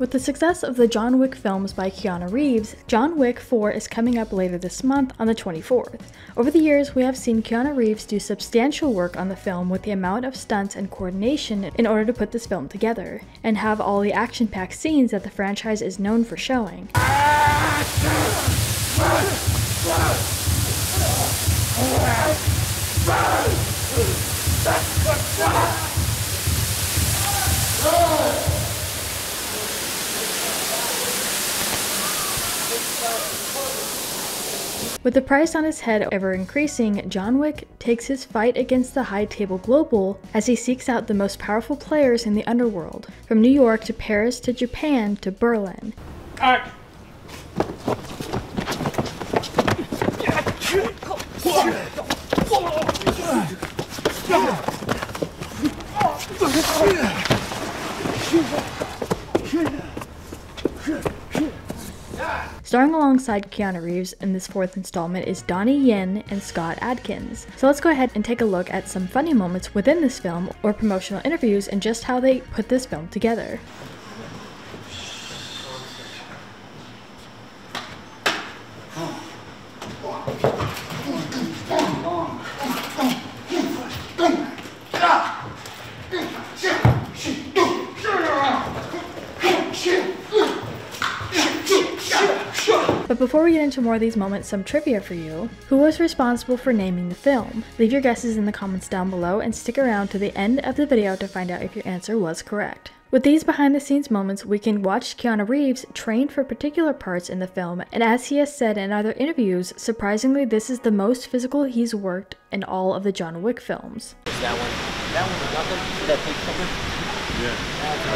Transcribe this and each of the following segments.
With the success of the John Wick films by Keanu Reeves, John Wick 4 is coming up later this month on the 24th. Over the years, we have seen Keanu Reeves do substantial work on the film with the amount of stunts and coordination in order to put this film together, and have all the action-packed scenes that the franchise is known for showing. With the price on his head ever increasing, John Wick takes his fight against the high table global as he seeks out the most powerful players in the underworld, from New York to Paris to Japan to Berlin. Starring alongside Keanu Reeves in this fourth installment is Donnie Yen and Scott Adkins. So let's go ahead and take a look at some funny moments within this film or promotional interviews and just how they put this film together. But before we get into more of these moments, some trivia for you. Who was responsible for naming the film? Leave your guesses in the comments down below and stick around to the end of the video to find out if your answer was correct. With these behind the scenes moments, we can watch Keanu Reeves train for particular parts in the film, and as he has said in other interviews, surprisingly this is the most physical he's worked in all of the John Wick films. Is that one was nothing? That big finger? Yeah. That's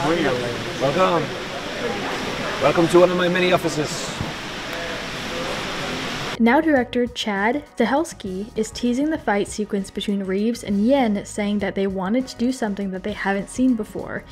really Welcome. Welcome to one of my many offices. Now director 𝘧𝘪𝘭𝘮�ㄠ is teasing the fight sequence between Reeves and Yen, saying that they wanted to do something that they haven't seen before.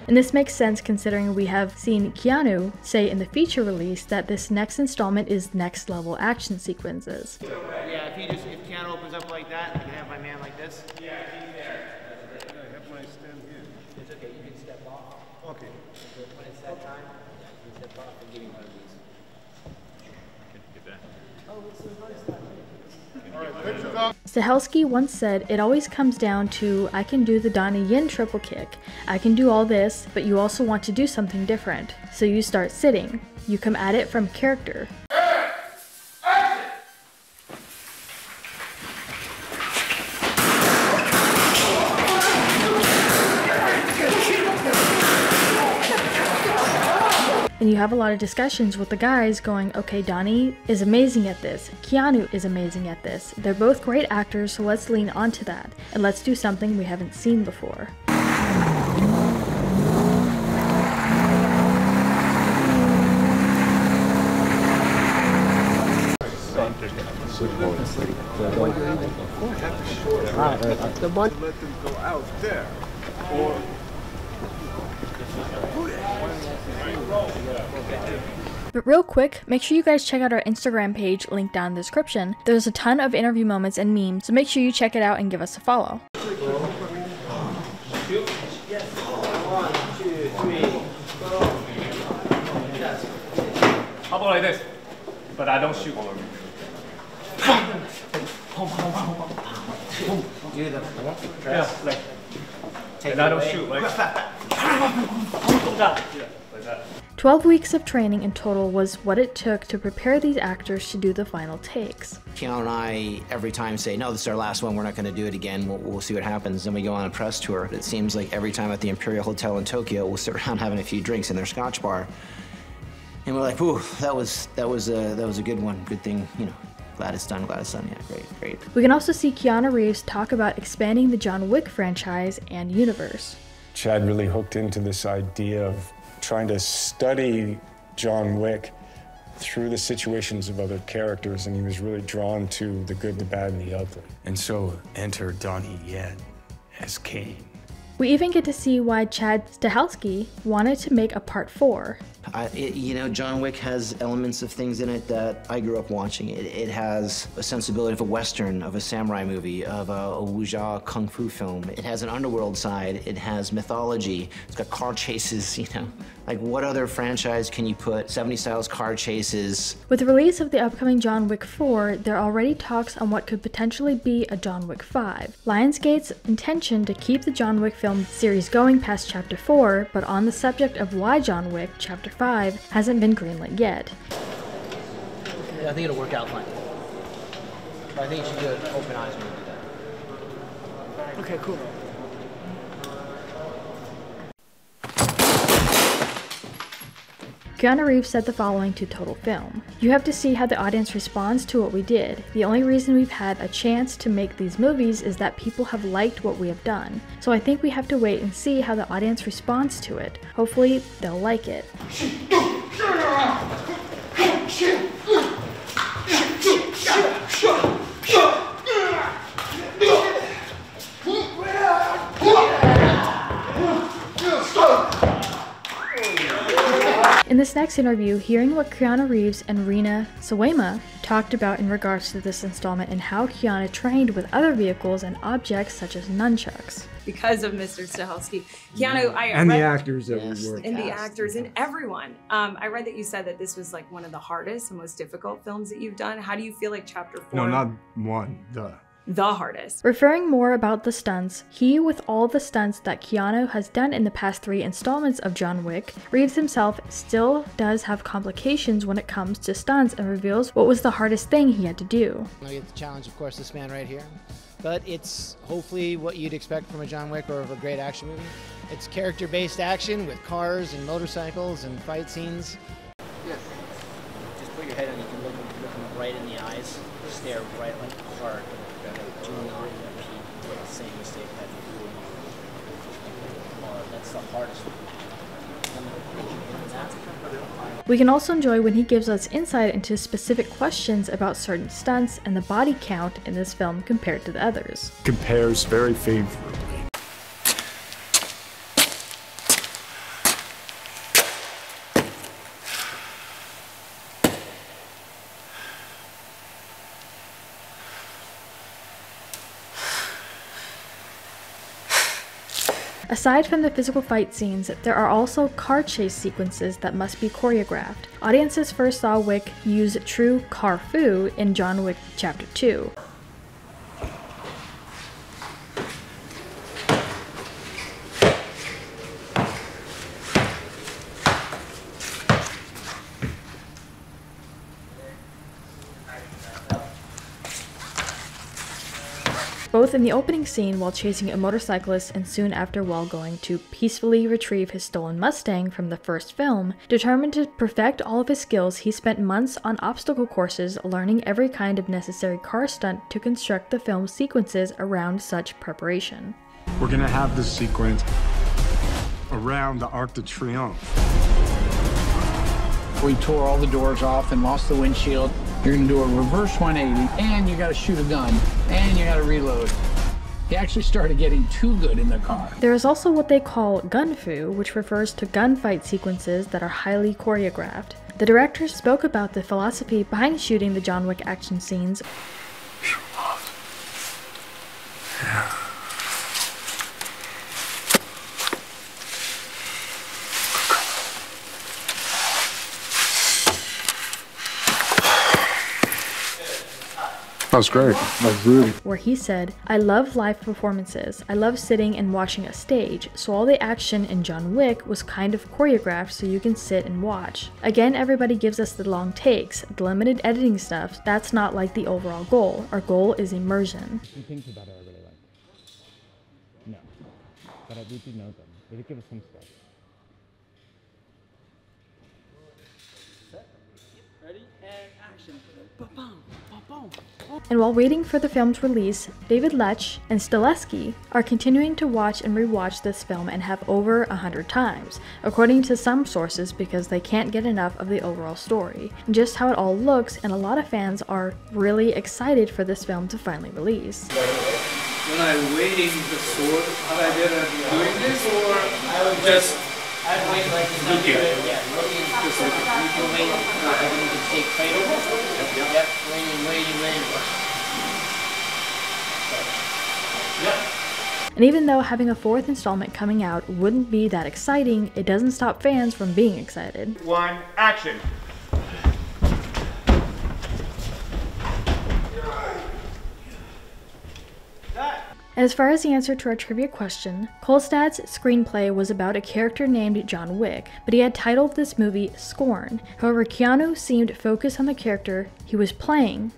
And this makes sense considering we have seen Keanu say in the feature release that this next installment is next level action sequences. Yeah, if Keanu opens up like that, I can have my man like this. Yeah, he's there. I have my stand here. It's okay, you can step off. Okay. When it's that time, you can step off and give me one of these. Get that. Oh, it's so nice. 𝘧𝘪𝘭𝘮 once said, "It always comes down to, I can do the Donnie Yen triple kick. I can do all this, but you also want to do something different. So you start sitting. You come at it from character." And you have a lot of discussions with the guys going, okay, Donnie is amazing at this, Keanu is amazing at this. They're both great actors, so let's lean onto that, and let's do something we haven't seen before. Let them go out there. Or But real quick, make sure you guys check out our Instagram page, linked down in the description. There's a ton of interview moments and memes, so make sure you check it out and give us a follow. 1, 2, 3, go. How about like this? But I don't shoot. Do the Yeah, like. And I don't shoot. Like. Like that. 12 weeks of training in total was what it took to prepare these actors to do the final takes. Keanu and I every time say, no, this is our last one, we're not going to do it again, we'll see what happens. Then we go on a press tour. It seems like every time at the Imperial Hotel in Tokyo, we'll sit around having a few drinks in their Scotch bar. And we're like, ooh, that was a good one, good thing, you know. Glad it's done, yeah, great. We can also see Keanu Reeves talk about expanding the John Wick franchise and universe. Chad really hooked into this idea of trying to study John Wick through the situations of other characters, and he was really drawn to the good, the bad, and the ugly. And so enter Donnie Yen as Kane. We even get to see why 𝘧𝘪𝘭𝘮𝘴 wanted to make a part 4. You know, John Wick has elements of things in it that I grew up watching. It has a sensibility of a Western, of a samurai movie, of a wuxia kung fu film. It has an underworld side. It has mythology. It's got car chases, you know. Like, what other franchise can you put 70s styles car chases? With the release of the upcoming John Wick 4, there are already talks on what could potentially be a John Wick 5. Lionsgate's intention to keep the John Wick film series going past Chapter 4, but on the subject of why John Wick, Chapter 5, hasn't been greenlit yet. Yeah, I think it'll work out fine. But I think you should do it open eyes when you do that. Okay, cool. Keanu Reeves said the following to Total Film: "You have to see how the audience responds to what we did. The only reason we've had a chance to make these movies is that people have liked what we have done. So I think we have to wait and see how the audience responds to it. Hopefully, they'll like it." In this next interview, hearing what Keanu Reeves and 𝘠𝘠𝘠𝘠𝘠 talked about in regards to this installment and how Keanu trained with other vehicles and objects such as nunchucks. Because of Mr. Stähelski. Keanu, and the actors that we worked. And the actors and everyone. I read that you said that this was like one of the hardest and most difficult films that you've done. How do you feel like Chapter 4? No, not one, the hardest. Referring more about the stunts, with all the stunts that Keanu has done in the past 3 installments of John Wick, Reeves himself still does have complications when it comes to stunts and reveals what was the hardest thing he had to do. I get the challenge, of course, this man right here. But it's hopefully what you'd expect from a John Wick or of a great action movie. It's character-based action with cars and motorcycles and fight scenes. Yes. Just put your head on, you can look him right in the eyes, stare right like hard. Do not repeat the same mistake that you do. That's the hardest one. We can also enjoy when he gives us insight into specific questions about certain stunts and the body count in this film compared to the others. Compares very favorably. Aside from the physical fight scenes, there are also car chase sequences that must be choreographed. Audiences first saw Wick use true car fu in John Wick Chapter 2. Both in the opening scene while chasing a motorcyclist and soon after while going to peacefully retrieve his stolen Mustang from the first film, determined to perfect all of his skills, he spent months on obstacle courses learning every kind of necessary car stunt to construct the film's sequences around such preparation. We're gonna have this sequence around the Arc de Triomphe. We tore all the doors off and lost the windshield. You're gonna do a reverse 180, and you gotta shoot a gun, and you gotta reload. He actually started getting too good in the car. There is also what they call gun fu, which refers to gunfight sequences that are highly choreographed. The director spoke about the philosophy behind shooting the John Wick action scenes. Yeah. That was great. That was really. Where he said, "I love live performances. I love sitting and watching a stage, so all the action in John Wick was kind of choreographed so you can sit and watch. Again, everybody gives us the long takes, the limited editing stuff. That's not like the overall goal. Our goal is immersion." Some things about it I really like. No. But we do know them. They did give us some stuff. Set. Ready? And And while waiting for the film's release, David Lecz and 𝘧𝘪𝘭𝘮�ㄐ are continuing to watch and rewatch this film and have over 100 times, according to some sources because they can't get enough of the overall story, and just how it all looks, and a lot of fans are really excited for this film to finally release. When I'm waiting the sword, how I did doing this, or I would just wait like this. Look here. Yeah, looking. Just look. You can wait. You can take cradle. Yep. Waiting. Yep. And even though having a 4th installment coming out wouldn't be that exciting, it doesn't stop fans from being excited. 1, action. And as far as the answer to our trivia question, Kolstad's screenplay was about a character named John Wick, but he had titled this movie Scorn. However, Keanu seemed focused on the character he was playing.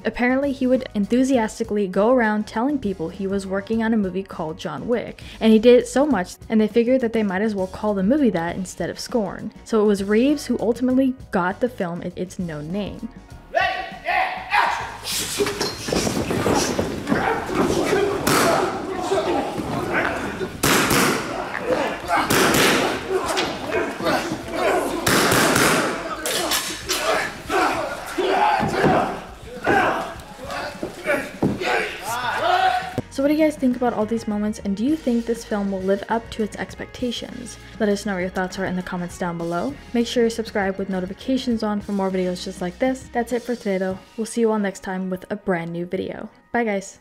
Apparently, he would enthusiastically go around telling people he was working on a movie called John Wick, and he did it so much, and they figured that they might as well call the movie that instead of Scorn. So it was Reeves who ultimately got the film its known name. Ready? Yeah, action! So what do you guys think about all these moments, and do you think this film will live up to its expectations? Let us know what your thoughts are in the comments down below. Make sure you subscribe with notifications on for more videos just like this. That's it for today though. We'll see you all next time with a brand new video. Bye guys!